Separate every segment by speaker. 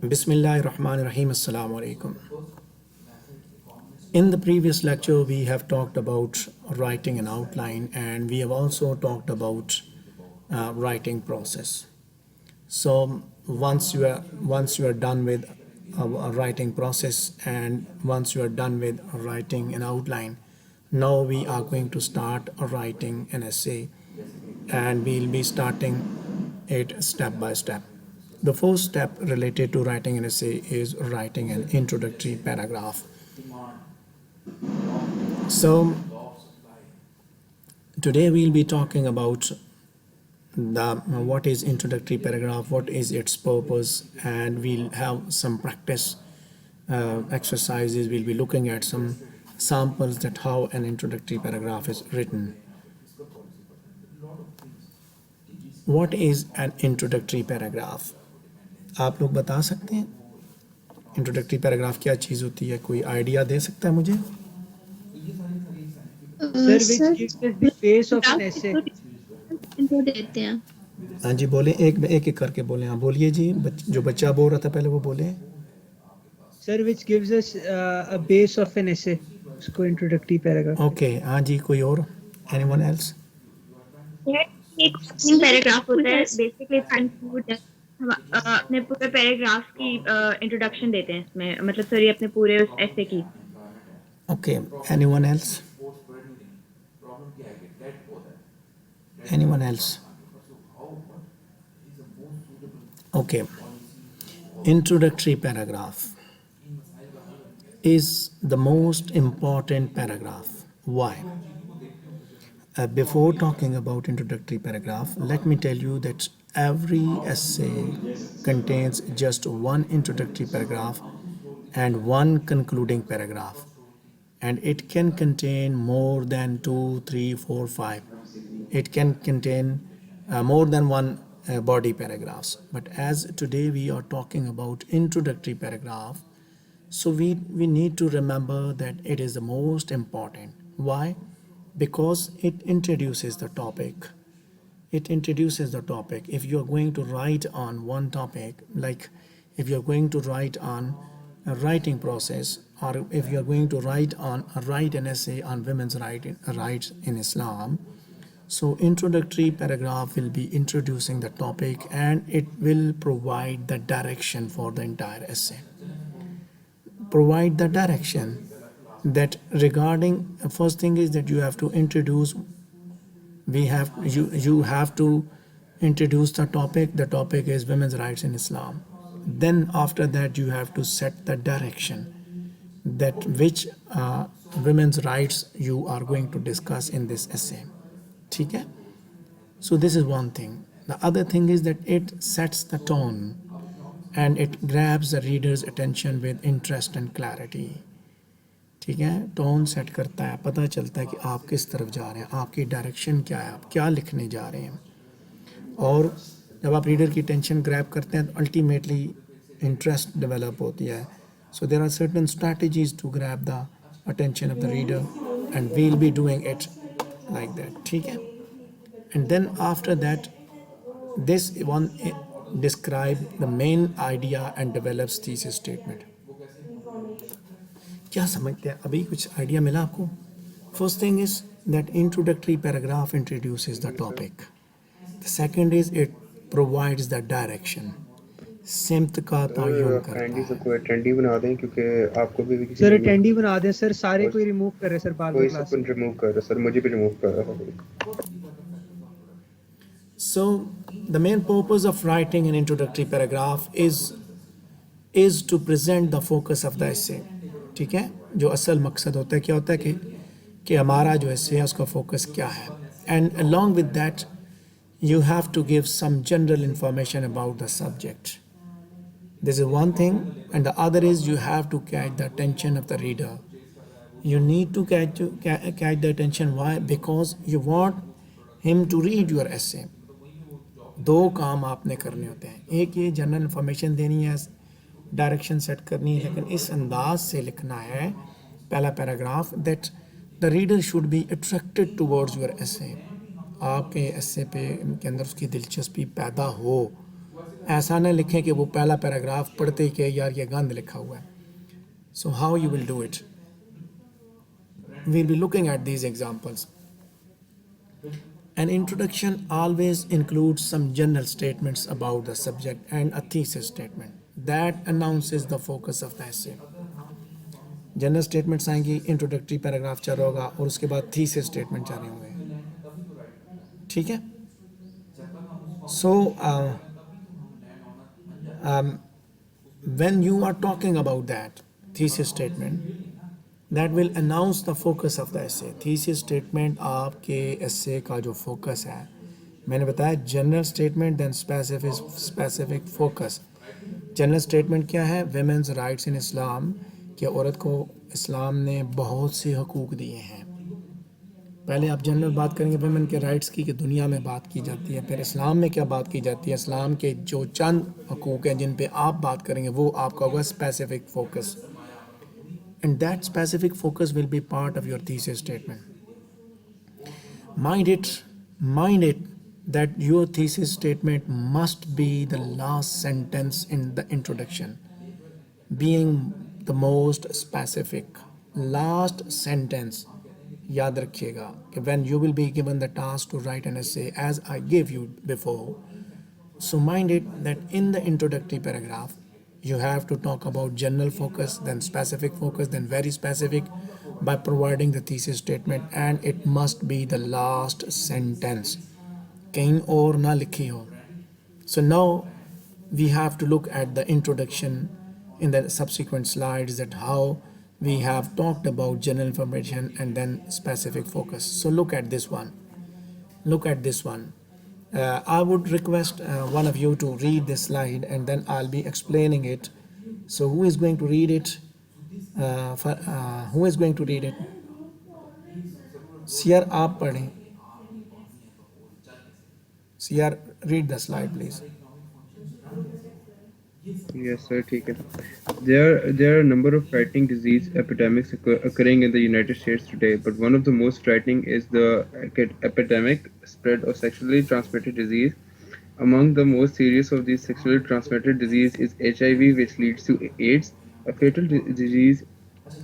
Speaker 1: Bismillahirrahmanirrahim. Assalamu alaikum. In the previous lecture, we have talked about writing an outline, and we have also talked about writing process. So once you are done with a writing process, and once you are done with writing an outline, now we are going to start writing an essay, and we'll be starting it step by step. The first step related to writing an essay is writing an introductory paragraph. So today we'll be talking about the what is introductory paragraph, what is its purpose, and we'll have some practice exercises. We'll be looking at some samples that how an introductory paragraph is written. What is an introductory paragraph? आप लोग बता सकते हैं introductory paragraph क्या चीज़ होती है? कोई idea दे सकता है मुझे?
Speaker 2: Sir, which gives us the base of an essay.
Speaker 3: Intro देते हैं.
Speaker 1: हाँ जी, बोले एक एक करके बोले. हाँ बोलिए जी, जो बच्चा बोल रहा था पहले वो बोले.
Speaker 2: Sir, which gives us a base of an essay. उसको introductory paragraph.
Speaker 1: ओके, हाँ जी, कोई और? Anyone else?
Speaker 3: एक ओपनिंग पैराग्राफ होता है, बेसिकली कंक्लूड अपने पूरे पैराग्राफ की इंट्रोडक्शन देते हैं इसमें, मतलब सॉरी अपने पूरे उस ऐसे की.
Speaker 1: Okay, anyone else? Anyone else? Okay. Introductory paragraph is the most important paragraph. Why? Before talking about introductory paragraph, let me tell you that every essay contains just one introductory paragraph and one concluding paragraph, and it can contain more than 2, 3, 4, 5. It can contain more than one body paragraphs. But as today we are talking about introductory paragraph, so we need to remember that it is the most important. Why? Because it introduces the topic. It introduces the topic. If you are going to write on one topic, like if you are going to write on a writing process, or if you are going to write an essay on women's rights in Islam, so introductory paragraph will be introducing the topic, and it will provide the direction for the entire essay. Provide the direction that regarding, first thing is that you have to introduce, you have to introduce the topic. The topic is women's rights in Islam. Then after that you have to set the direction that which women's rights you are going to discuss in this essay. ठीक है? So this is one thing. The other thing is that it sets the tone and it grabs the reader's attention with interest and clarity. ठीक है? Tone set करता है, पता चलता है कि आप किस तरफ जा रहे हैं, आपकी डायरेक्शन क्या है, आप क्या लिखने जा रहे हैं. और जब आप रीडर की टेंशन ग्रैब करते हैं तो अल्टीमेटली इंटरेस्ट डेवलप होती है. So there are certain strategies to grab the attention of the reader, and we'll be doing it like that. ठीक है? And then after that, this one describe the main idea and develops thesis statement. क्या समझते हैं? अभी कुछ idea मिला आपको? First thing is that introductory paragraph introduces the topic. The second is it provides the direction. सिमत का तयन करता
Speaker 4: काइंडली
Speaker 1: है.
Speaker 4: सबको अटेंडी बना दें क्योंकि आपको भी किसी
Speaker 2: Sir,
Speaker 4: ने
Speaker 2: attendee बना दें सर, सारे कोई रिमूव करे सर बार
Speaker 4: कोई
Speaker 2: बार क्लास.
Speaker 4: सबको रिमूव कर रहा है सर, मुझे भी रिमूव कर रहा है.
Speaker 1: So the main purpose of writing an introductory paragraph is to present the focus of the essay. ठीक है? जो असल मकसद होता है क्या होता है कि हमारा जो essay है उसका focus क्या है. And along with that you have to give some general information about the subject. This is one thing, and the other is you have to catch the attention of the reader. You need to catch the attention. Why? Because you want him to read your essay. दो काम आपने करने होते हैं. एक ये general information देनी है, डायरेक्शन सेट करनी है, लेकिन इस अंदाज से लिखना है पहला paragraph that the reader should be attracted towards your essay. आपके essay पे के अंदर उसकी दिलचस्पी पैदा हो. ऐसा ना लिखें कि वो पहला पैराग्राफ पढ़ते ही कि यार ये गंद लिखा हुआ है. So how you will do it? We'll be looking at these examples. An introduction always includes some general statements about the subject and a thesis statement that announces the focus of the essay. General statements आएंगी, introductory paragraph चल रहा होगा और उसके बाद thesis statement चल रहे होंगे. ठीक है. सो when you are talking about that thesis statement, that will announce the focus of the essay. thesis statement आपके essay का जो focus है, मैंने बताया general statement then specific focus. General statement क्या है? women's rights in Islam, कि औरत को इस्लाम ने बहुत से हकूक़ दिए हैं. पहले आप जनरल बात करेंगे वुमेन के राइट्स की, कि दुनिया में बात की जाती है. फिर इस्लाम में क्या बात की जाती है, इस्लाम के जो चंद हकूक़ हैं जिन पे आप बात करेंगे वो आपका होगा specific focus. And that specific focus will be part of your thesis statement. mind it that your thesis statement must be the last sentence in the introduction, being the most specific. Last sentence याद रखिएगा कि when you will be given the task to write an essay as I gave you before, so mind it that in the introductory paragraph you have to talk about general focus, then specific focus, then very specific by providing the thesis statement, and it must be the last sentence. कहीं और ना लिखी हो. So now we have to look at the introduction in the subsequent slides, that how we have talked about general information and then specific focus. So look at this one. I would request one of you to read this slide and then I'll be explaining it. So who is going to read it? Who is going to read it? Siyar, aap padheं. Siyar, read the slide please.
Speaker 4: Yes, sir. ठीक है. There are a number of frightening disease epidemics occurring in the United States today, but one of the most frightening is the epidemic spread of sexually transmitted disease. Among the most serious of these sexually transmitted disease is HIV, which leads to AIDS, a fatal disease.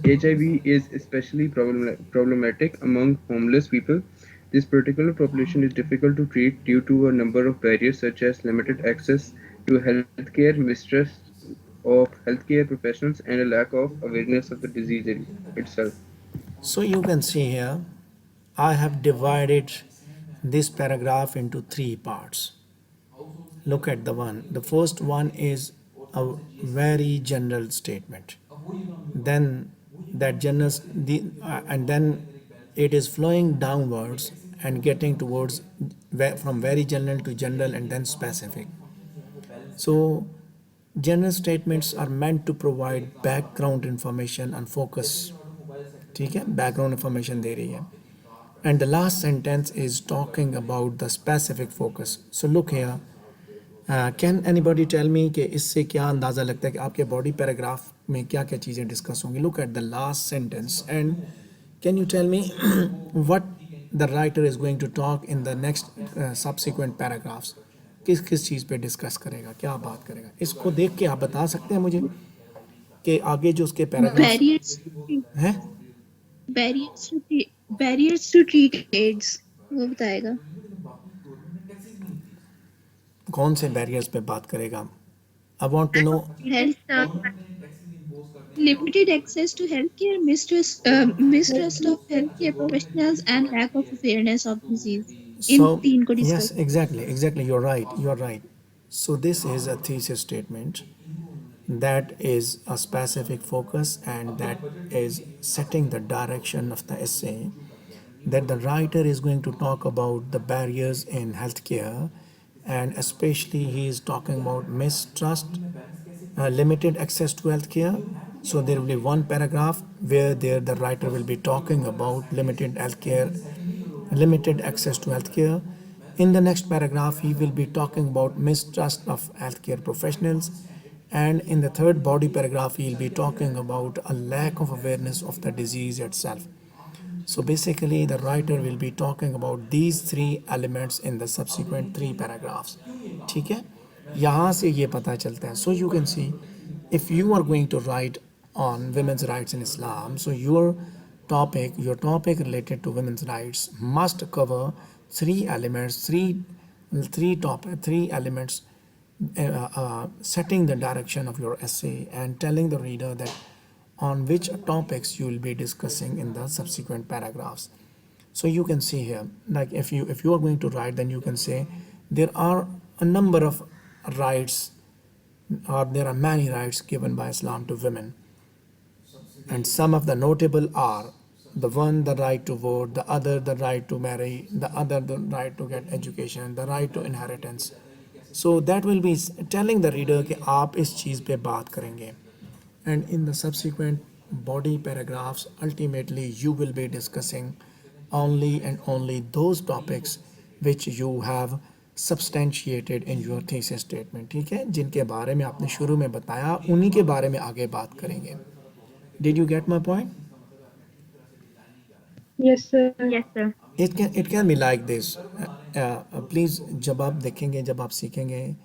Speaker 4: HIV is especially problematic among homeless people. This particular population is difficult to treat due to a number of barriers such as limited access to healthcare, mistrust of healthcare professionals, and a lack of awareness of the disease itself.
Speaker 1: So you can see here, I have divided this paragraph into three parts. Look at the one. The first one is a very general statement. Then that general, and then it is flowing downwards and getting towards from very general to general and then specific. So general statements are meant to provide background information and focus. ठीक है, background information दे रही है. And the last sentence is talking about the specific focus. So look here. Can anybody tell me कि इससे क्या अंदाज़ा लगता है कि आपके body paragraph में क्या क्या चीज़ें डिस्कस होंगी? Look at the last sentence and can you tell me what the writer is going to talk in the next subsequent paragraphs? किस चीज़ पे डिस्कस करेगा, क्या बात करेगा? इसको देख के आप बता सकते हैं मुझे कि आगे जो उसके पैराग्राफ हैं,
Speaker 5: बैरियर्स टू ट्रीट एड्स वो बताएगा.
Speaker 1: कौन से बैरियर्स पे बात करेगा? I want to know.
Speaker 5: Limited access to healthcare, mistrust of healthcare professionals, and lack of awareness of disease.
Speaker 1: So
Speaker 5: तीन को
Speaker 1: yes,
Speaker 5: discuss.
Speaker 1: exactly, you're right. So this is a thesis statement that is a specific focus and that is setting the direction of the essay, that the writer is going to talk about the barriers in healthcare, and especially he is talking about mistrust, limited access to healthcare. So there will be one paragraph where the writer will be talking about limited access to healthcare. In the next paragraph, he will be talking about mistrust of healthcare professionals. And in the third body paragraph, he will be talking about a lack of awareness of the disease itself. So basically, the writer will be talking about these three elements in the subsequent three paragraphs. ठीक है? यहाँ से ये पता चलता है. So you can see, if you are going to write on women's rights in Islam, so your topic related to women's rights must cover three elements, three elements, setting the direction of your essay and telling the reader that on which topics you will be discussing in the subsequent paragraphs. So you can see here, like if you are going to write, then you can say there are a number of rights, or there are many rights given by Islam to women, and some of the notable are the one, the right to vote; the other, the right to marry; the other, the right to get education; the right to inheritance. So that will be telling the reader कि आप इस चीज़ पे बात करेंगे. And in the subsequent body paragraphs, ultimately you will be discussing only and only those topics which you have substantiated in your thesis statement. ठीक है, जिनके बारे में आपने शुरू में बताया उन्हीं के बारे में आगे बात करेंगे. Did you get my point?
Speaker 2: Yes, sir.
Speaker 3: Yes, sir.
Speaker 1: It can be like this. Please जब आप देखेंगे, जब आप सीखेंगे,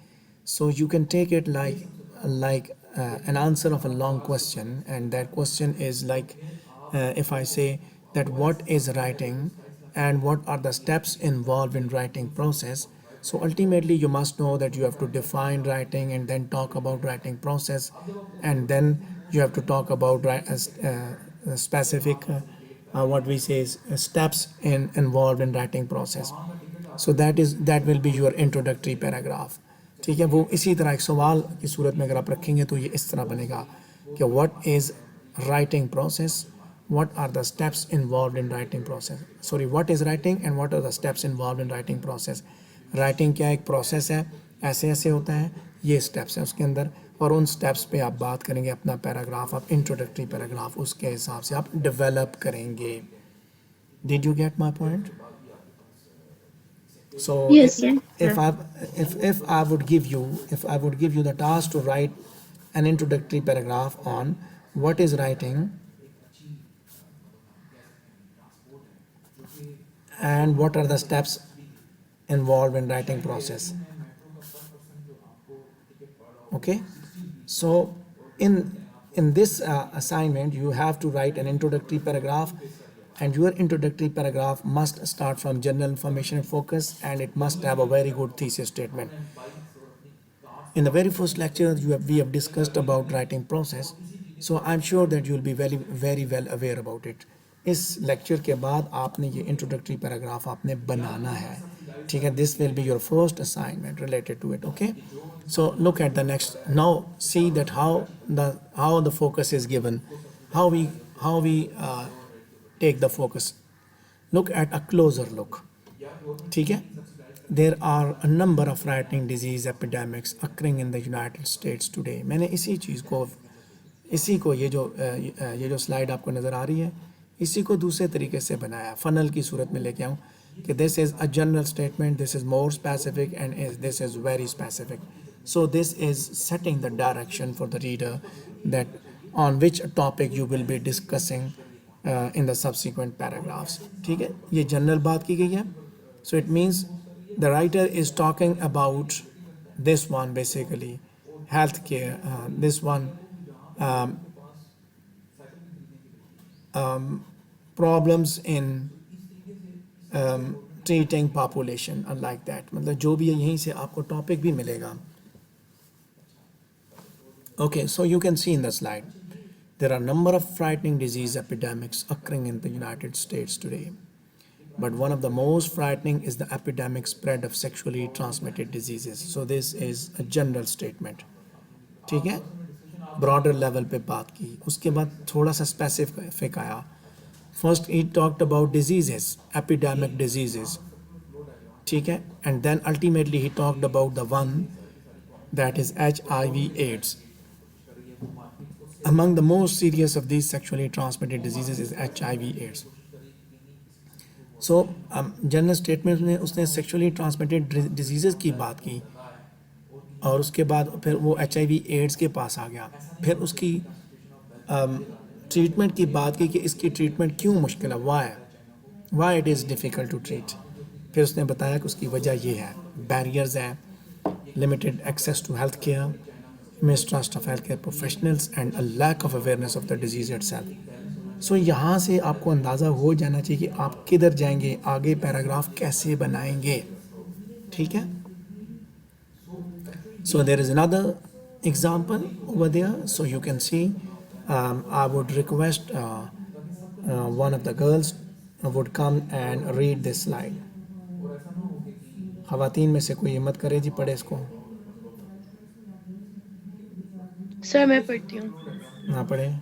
Speaker 1: so you can take it like an answer of a long question, and that question is like, if I say that what is writing and what are the steps involved in writing process. So ultimately you must know that you have to define writing and then talk about writing process, and then you have to talk about specific what we say is steps involved in writing process. So that will be your introductory paragraph. ठीक है, वो इसी तरह एक सवाल की सूरत में अगर आप रखेंगे तो ये इस तरह बनेगा कि what is writing process, what are the steps involved in writing process. Sorry, what is writing and what are the steps involved in writing process. Writing क्या एक process है, ऐसे ऐसे होता है, ये steps हैं उसके अंदर, और उन steps पे आप बात करेंगे, अपना पैराग्राफ, आप introductory paragraph उसके हिसाब से आप develop करेंगे. Did you get my point? So
Speaker 5: Yes,
Speaker 1: if I would give you the task to write an introductory paragraph on what is writing and what are the steps involved in writing process. Okay, so in this assignment you have to write an introductory paragraph, and your introductory paragraph must start from general information and focus, and it must have a very good thesis statement. In the very first lecture we have discussed about writing process, so I'm sure that you will be very very well aware about it. इस lecture के बाद आपने ये introductory paragraph आपने बनाना है, ठीक है. This will be your first assignment related to it. Okay, so look at the next. Now see that how the focus is given, how we take the focus. Look at a closer look. ठीक है, there are a number of writing disease epidemics occurring in the United States today. मैंने इसी को ये जो slide आपको नज़र आ रही है, इसी को दूसरे तरीके से बनाया, फनल की सूरत में लेके आऊँ कि this is a general statement, this is more specific, and this is very specific. So this is setting the direction for the reader that on which topic you will be discussing in the subsequent paragraphs. ठीक है, ये general बात की गई है. So it means the writer is talking about this one, basically healthcare, this one problems in treating population, like that. मतलब जो भी है यहीं से आपको टॉपिक भी मिलेगा. Okay, so you can see in the slide there are a number of frightening disease epidemics occurring in the United States today. But one of the most frightening is the epidemic spread of sexually transmitted diseases. So this is a general statement. ठीक है, broader level पे बात की, उसके बाद थोड़ा सा specific आया. First he talked about diseases, epidemic diseases. ठीक है, and then ultimately he talked about the one that is HIV/AIDS. Among the most serious of these sexually transmitted diseases is HIV/AIDS. So general statement में उसने sexually transmitted disease की बात की, और उसके बाद फिर वो HIV/AIDS के पास आ गया, फिर उसकी ट्रीटमेंट की बात की कि इसकी ट्रीटमेंट क्यों मुश्किल है, why it is difficult to treat. फिर उसने बताया कि उसकी वजह ये है, बैरियर्स हैं, limited access to healthcare, mistrust of healthcare professionals, and a lack of awareness of the disease itself. सो यहाँ से आपको अंदाज़ा हो जाना चाहिए कि आप किधर जाएंगे, आगे पैराग्राफ कैसे बनाएंगे, ठीक है. So there is another example over there. So you can see, I would request one of the girls would come and read this slide. खवातीन में से कोई हिम्मत करे जी पढ़े इसको.
Speaker 6: सर मैं पढ़ती हूँ.
Speaker 1: ना पढ़े.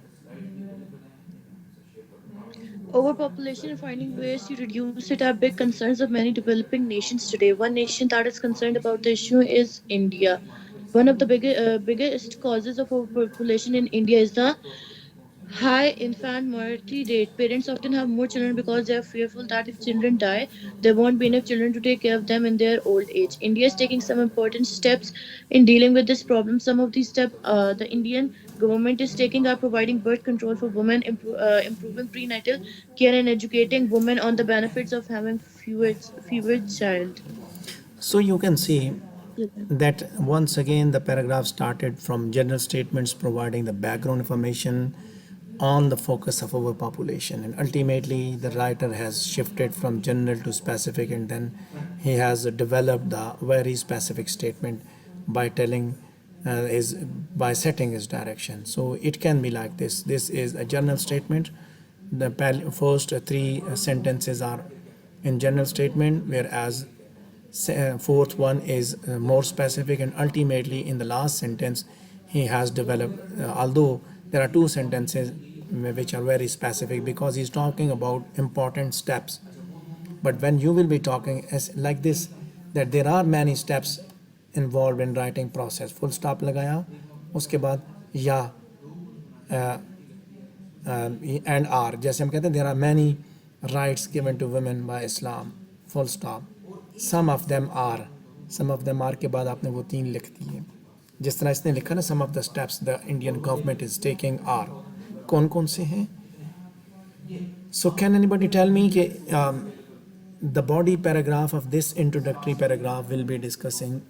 Speaker 6: Overpopulation and finding ways to reduce it are big concerns of many developing nations today. One nation that is concerned about the issue is India. One of the biggest causes of overpopulation in India is the high infant mortality rate. Parents often have more children because they are fearful that if children die, there won't be enough children to take care of them in their old age. India is taking some important steps in dealing with this problem. Some of these steps the Indian government is taking are providing birth control for women, improving prenatal care, and educating women on the benefits of having fewer child.
Speaker 1: So you can see that once again the paragraph started from general statements providing the background information on the focus of overpopulation, and ultimately the writer has shifted from general to specific, and then he has developed the very specific statement by telling is by setting his direction. So it can be like this. This is a general statement. The first three sentences are in general statement, whereas fourth one is more specific, and ultimately in the last sentence he has developed, although there are two sentences which are very specific because he's talking about important steps, but when you will be talking as like this, that there are many steps involved in writing process, full stop लगाया, उसके बाद या and are, जैसे हम कहते हैं there are many rights given to women by Islam, full stop. Some of them are के बाद आपने वो तीन लिख दिए, जिस तरह इसने लिखा ना, some of the steps the Indian government is taking are, कौन कौन से हैं. So can anybody tell me कि the body paragraph of this introductory paragraph will be discussing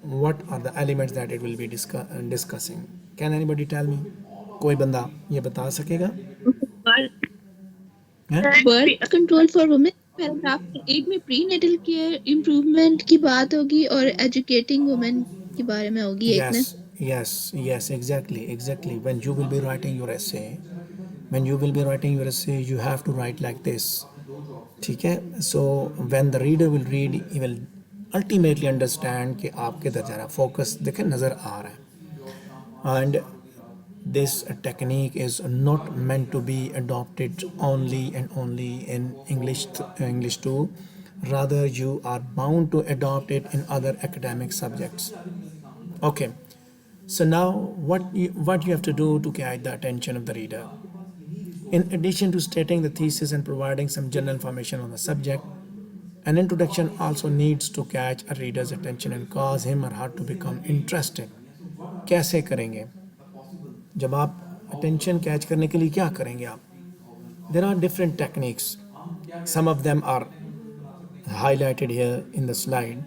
Speaker 1: what are the elements that it will be discussing? Can anybody tell me? कोई बंदा ये बता सकेगा?
Speaker 5: Birth control for women paragraph 8 में prenatal care improvement की बात होगी और एजुकेटिंग वुमेन के बारे में होगी एक में.
Speaker 1: Yes, exactly. When you will be writing your essay, you have to write like this. ठीक है. So when the reader will read, he will ultimately understand कि आप किधर जा रहा है. Focus देखें नज़र आ रहा है. And this technique is not meant to be adopted only in English too. Rather, you are bound to adopt it in other academic subjects. Okay. So now what you have to do to catch the attention of the reader. In addition to stating the thesis and providing some general information on the subject, an introduction also needs to catch a reader's attention and cause him or her to become interested. कैसे करेंगे? जब आप attention catch करने के लिए क्या करेंगे आप? There are different techniques. Some of them are highlighted here in the slide,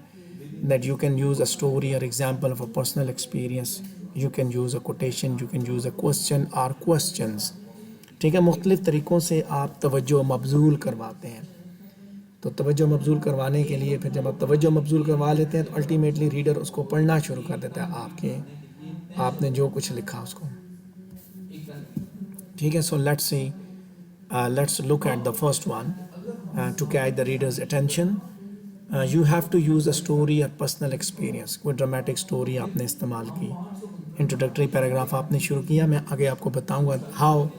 Speaker 1: that you can use a story or example of a personal experience. You can use a quotation, you can use a question or questions. ठीक है, मुख्तलिफ तरीक़ों से आप तवज्जो मबजूल करवाते हैं. तो तवज्जो मबजूल करवाने के लिए फिर जब आप तवज्जो मबजूल करवा लेते हैं तो अल्टीमेटली रीडर उसको पढ़ना शुरू कर देता है आपने जो कुछ लिखा उसको. ठीक है. सो let's look at the first one. To catch the reader's attention, you have to use a story or personal experience. कोई ड्रामेटिक स्टोरी आपने इस्तेमाल की, इंट्रोडक्टरी पैराग्राफ आपने शुरू किया. मैं आगे आपको बताऊंगा how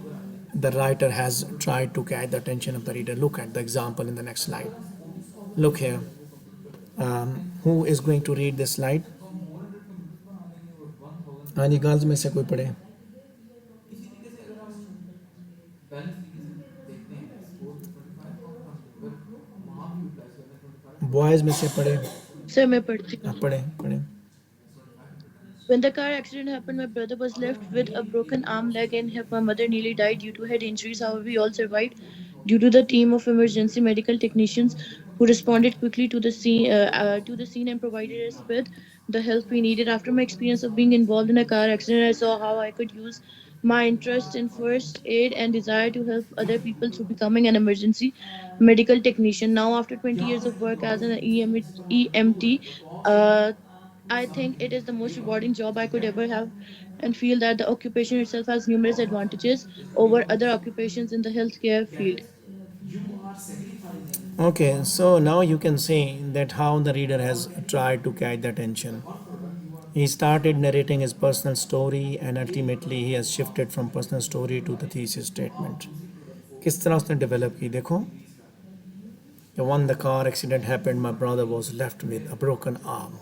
Speaker 1: the writer has tried to catch the attention of the reader. Look at the example in the next slide. Look here. Who is going to read this slide? हाँ जी, girls में से कोई पढ़े. बॉयज में से पढ़े.
Speaker 6: Sir मैं पढ़ती हूँ.
Speaker 1: पढ़े.
Speaker 6: When the car accident happened, my brother was left with a broken arm, leg, and hip. My mother nearly died due to head injuries. However, we all survived due to the team of emergency medical technicians who responded quickly to the scene and provided us with the help we needed. After my experience of being involved in a car accident, I saw how I could use my interest in first aid and desire to help other people through becoming an emergency medical technician. Now, after 20 years of work as an EMT, uh, I think it is the most rewarding job I could ever have, and feel that the occupation itself has numerous advantages over other occupations in the healthcare field.
Speaker 1: Okay, so now you can see that how the reader has tried to catch the attention. He started narrating his personal story and ultimately he has shifted from personal story to the thesis statement. किस तरह उसने develop की देखो. When the car accident happened, my brother was left with a broken arm.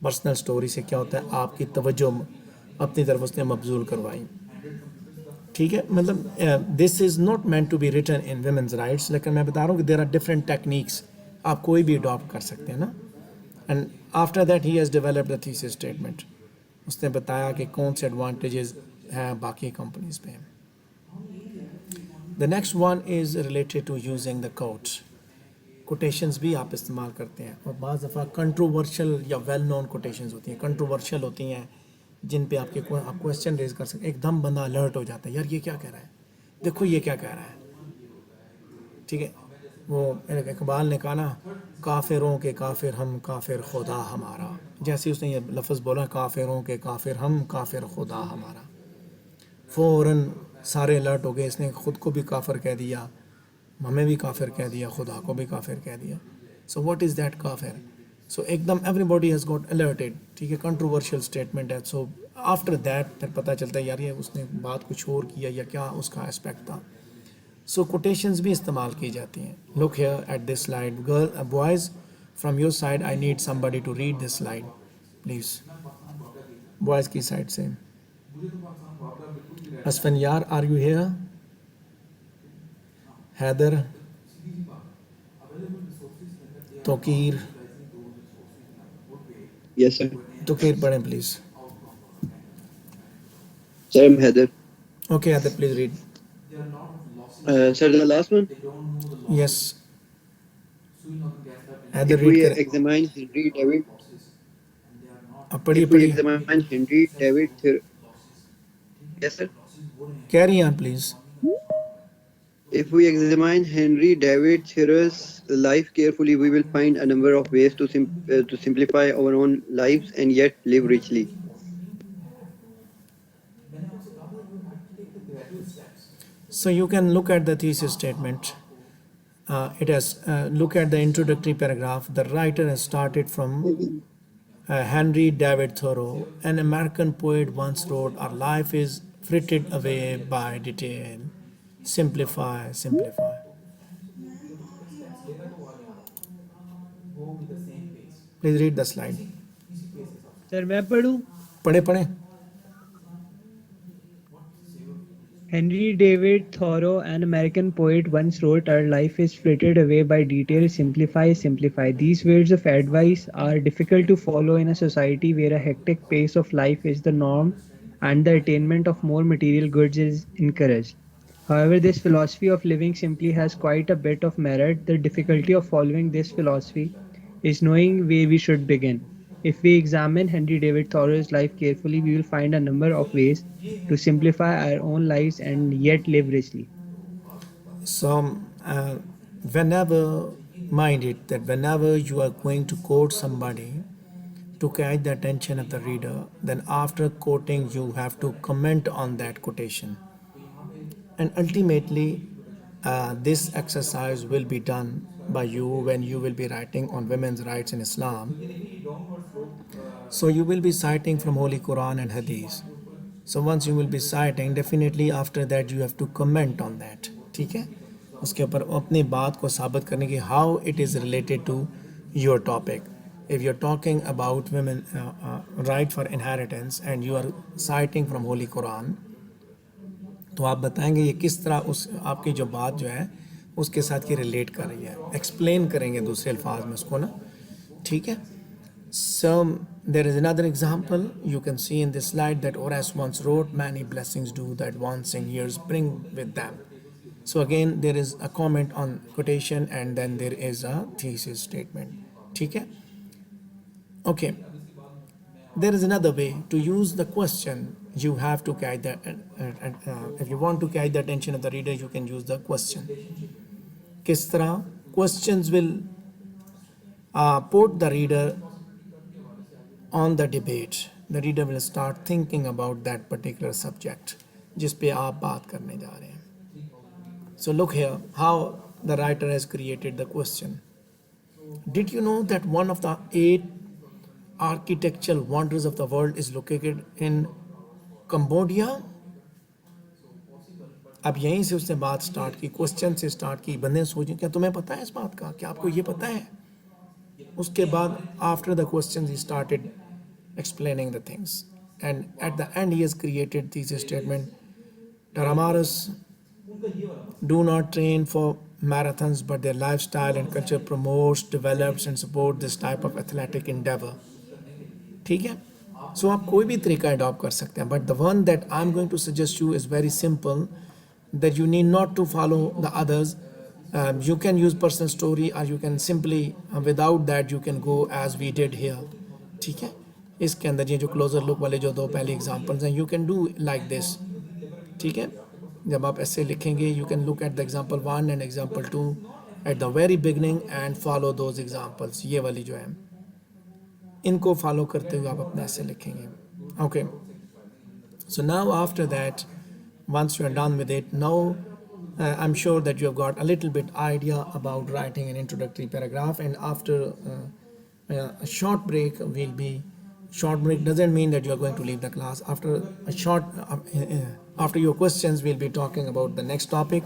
Speaker 1: Personal story से क्या होता है, आपकी तवज्जो अपनी तरफ उसने मबजूल करवाई. ठीक है, मतलब this is not meant to be written in women's rights, लेकिन मैं बता रहा हूँ कि देर आर डिफरेंट टेक्निक्स, आप कोई भी अडॉप्ट कर सकते हैं ना. And after that he has developed the thesis statement. उसने बताया कि कौन से एडवांटेजेस हैं बाकी कंपनीज पे. The next one is related to using the quotes. Quotations भी आप इस्तेमाल करते हैं और बाज़ दफ़ा कंट्रोवर्शियल या वेल नोन कोटेशंस होती हैं, कंट्रोवर्शियल होती हैं, जिन पे आप क्वेश्चन रेज कर सकते. एकदम बंदा अलर्ट हो जाता है, यार ये क्या कह रहा है, देखो ये क्या कह रहा है. ठीक है, वो इकबाल ने कहा ना, काफिरों के काफिर हम, काफिर खुदा हमारा. जैसे उसने ये लफ्ज़ बोला, काफिरों के काफिर हम, काफिर खुदा हमारा, फ़ौरन सारे अलर्ट हो गए. इसने ख़ुद को भी काफिर कह दिया, हमें भी काफिर कह दिया, खुदा को भी काफिर कह दिया. सो व्हाट इज़ दैट काफिर. सो एकदम एवरीबॉडी हैज़ गॉट अलर्टेड. ठीक है, कंट्रोवर्शियल स्टेटमेंट है. सो आफ्टर दैट फिर पता चलता है यार ये उसने बात कुछ और किया या क्या उसका एस्पेक्ट था. सो कोटेशंस भी इस्तेमाल की जाती हैं. Look here at this slide. Girl boys from your side I need somebody to read this slide please. Boys की साइड से असफन यार, are you here? Haider, Tauqeer.
Speaker 7: Yes, sir.
Speaker 1: Tauqeer पढ़ें please.
Speaker 7: Sir, I'm Heather.
Speaker 1: Okay, Heather, please read.
Speaker 7: Sir, the last one.
Speaker 1: Yes. Heather,
Speaker 7: If we
Speaker 1: read करें.
Speaker 7: examine Henry David,
Speaker 1: अब पढ़िए
Speaker 7: if we
Speaker 1: पढ़िए.
Speaker 7: examine Henry David, yes, sir.
Speaker 1: Carry on, please.
Speaker 7: If we examine Henry David Thoreau's life carefully, we will find a number of ways to simplify our own lives and yet live richly.
Speaker 1: So you can look at the thesis statement. It has look at the introductory paragraph. The writer has started from Henry David Thoreau, an American poet, once wrote, "Our life is frittered away by detail. Simplify, simplify." Please read the slide.
Speaker 2: Sir मैं पढ़ूं.
Speaker 1: पढ़े पढ़े.
Speaker 2: Henry David Thoreau, an American poet, once wrote, "Our life is frittered away by detail. Simplify, simplify." These words of advice are difficult to follow in a society where a hectic pace of life is the norm and the attainment of more material goods is encouraged. However, this philosophy of living simply has quite a bit of merit. The difficulty of following this philosophy is knowing where we should begin. If we examine Henry David Thoreau's life carefully, we will find a number of ways to simplify our own lives and yet live richly.
Speaker 1: So, whenever, mind it, that whenever you are going to quote somebody to catch the attention of the reader, then after quoting, you have to comment on that quotation. And ultimately, this exercise will be done by you when you will be writing on women's rights in Islam. So you will be citing from Holy Quran and Hadith. So once you will be citing, definitely after that you have to comment on that. ठीक है, उसके ऊपर अपनी बात को साबित करने की how it is related to your topic. If you're talking about women right for inheritance and you are citing from Holy Quran, तो आप बताएंगे ये किस तरह उस आपकी जो बात जो है उसके साथ ये रिलेट कर रही है, एक्सप्लेन करेंगे दूसरे अल्फाज में उसको ना. ठीक है. So there is another example you can see in this slide that Horace once wrote, "Many blessings do the advancing years bring with them." So again, there is a comment on quotation and then there is a thesis statement. ठीक है? Okay. There is another way to use the question. You have to catch the, if you want to catch the attention of the reader, you can use the question. किस तरह? Questions will put the reader on the debate. The reader will start thinking about that particular subject जिस पे आप बात करने जा रहे हैं. So look here how the writer has created the question. Did you know that one of the 8 architectural wonders of the world is located in Cambodia? अब यहीं से उसने बात स्टार्ट की, क्वेश्चन से स्टार्ट की. बंदे सोचें क्या तुम्हें पता है इस बात का, क्या आपको ये पता है? उसके बाद after the question he started explaining the things, and at the end he has created this statement. Taramaras do not train for marathons, but their lifestyle and culture promotes, develops and support this type of athletic endeavor. ठीक है? So आप कोई भी तरीका adopt कर सकते हैं, but the one that I'm going to suggest you is very simple, that you need not to follow the others. You can use personal story or you can simply without that you can go as we did here. ठीक है? इसके अंदर ये जो closure look वाले जो 2 पहले examples हैं, you can do like this. ठीक है? जब आप ऐसे लिखेंगे, you can look at the example 1 and example 2 at the very beginning and follow those examples. ये वाली जो है इनको फॉलो करते हुए आप अपना ऐसे लिखेंगे. Okay. So now after that, once you are done with it, now I'm sure that you have got a little bit idea about writing an introductory paragraph, and after a short break will be, short break doesn't mean that you are going to leave the class. After a short after your questions we'll be talking about the next topic,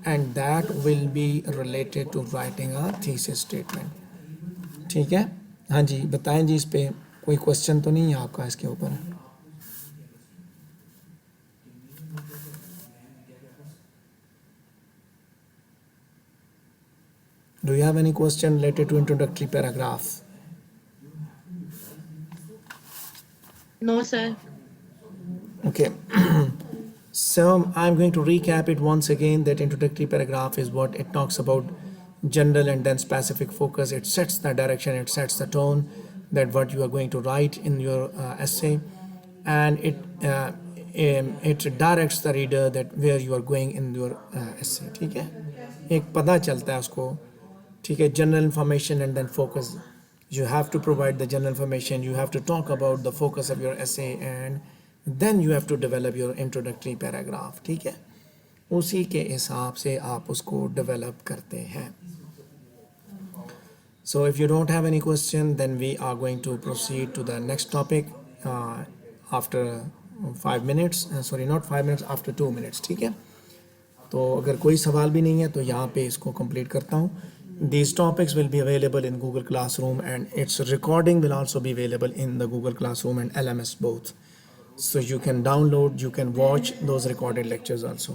Speaker 1: and that will be related to writing a thesis statement. ठीक है? हाँ जी, बताएं जी, इस पे कोई question तो नहीं है आपका इसके ऊपर? Do you have any question related to introductory paragraph?
Speaker 6: No, sir.
Speaker 1: Okay. So I'm going to recap it once again, that introductory paragraph is what it talks about general and then specific focus. It sets the direction, it sets the tone that what you are going to write in your essay, and it directs the reader that where you are going in your essay. ठीक है? एक पता चलता है उसको. ठीक है? General information and then focus. You have to provide the general information, you have to talk about the focus of your essay, and then you have to develop your introductory paragraph. ठीक है? उसी के हिसाब से आप उसको develop करते हैं. So if you don't have any question, then we are going to proceed to the next topic after 5 minutes. Sorry, not 5 minutes, after 2 minutes. ठीक है? तो अगर कोई सवाल भी नहीं है तो यहाँ पे इसको कंप्लीट करता हूँ. These topics will be available in Google Classroom, and its recording will also be available in the Google Classroom and LMS both. So you can download, you can watch those recorded lectures also.